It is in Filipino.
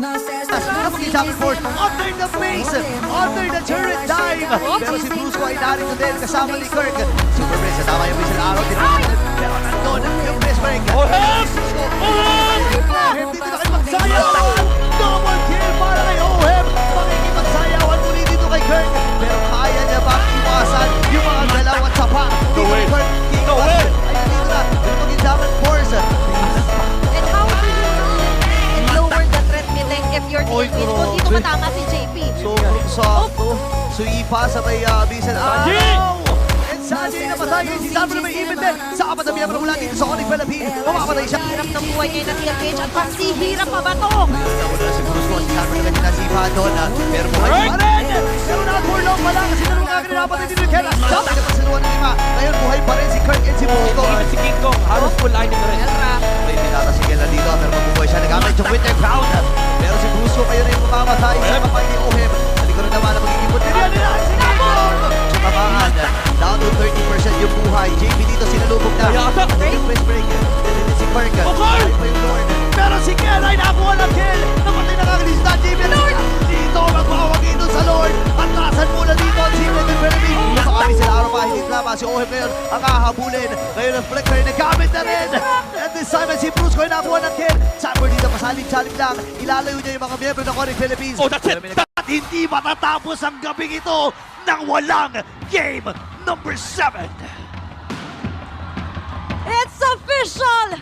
Napag-isapin for under the face, under the turret dive. Pero si Brusco ay narito din kasama ni Kirk. Super Prince, tama yung missile arrow. Pero nandun yung Prince break. Ohem! Ohem! Dito na kayo magsayaw! Double kill para kay Ohem! Makikipagsayawan muli dito kay Kirk. Pero kaya niya bang iwasan yung mga galaw at sapa? No way! No way! Ayun dito na. Pero mag-indaman force. And how do you lower the threat meeting if your team wins? Kung dito matama si JP. So, sakto. So, ipa sa may missile Sanji! arrow. And Sanji namatay. Si Sanji na may even din. Sa apat na miyembro mula dito sa Onyx Philippines. Mamamatay siya. Hirap ng buhay ngayon na TLPH at masihirap pa ba to? Nawala na si Brusco. Si Sanji na kinasipa doon. Pero buhay pa rin. Pero not for long pala kasi dalawang kagad napatay din yung Kena. Sabay na pasiluan ng lima. Ngayon buhay pa rin si Kirk and si Brusco. Even si King Kong, halos full line ito rin. May tinata si Kena dito pero mabubuhay siya. Nagamit yung Winter Crown. Pero si Brusco kayo na yung mamamatay. Sa kapay ni Ohem. Hindi ko rin naman na magiging punti. Yan nila! Si King! Tamaan. Down to 30% yung buhay. JP dito sinalubog na. Yata! Yung press break. Dito si Kirk. Okay! Ay pa yung Lord. Pero si Kena ay nakakuha ng kill. Namatay na kagad si JP. Lord! Dito magpawag ito sa Lord. At nasan mula dito ang si Winter Philippines. Nakakami sila araw pa. Hindi tama. Si Ohem ngayon ang hahabulin. Ngayon ang flicker na gamit na rin. And this time si Brusco ay nakakuha ng kill. Sapper dito pasalit-salit lang. Ilalayo niya yung mga miyembro ng Onyx Philippines. Oh, that's it! At hindi matatapos ang gabing ito nang walang game number 7. It's official!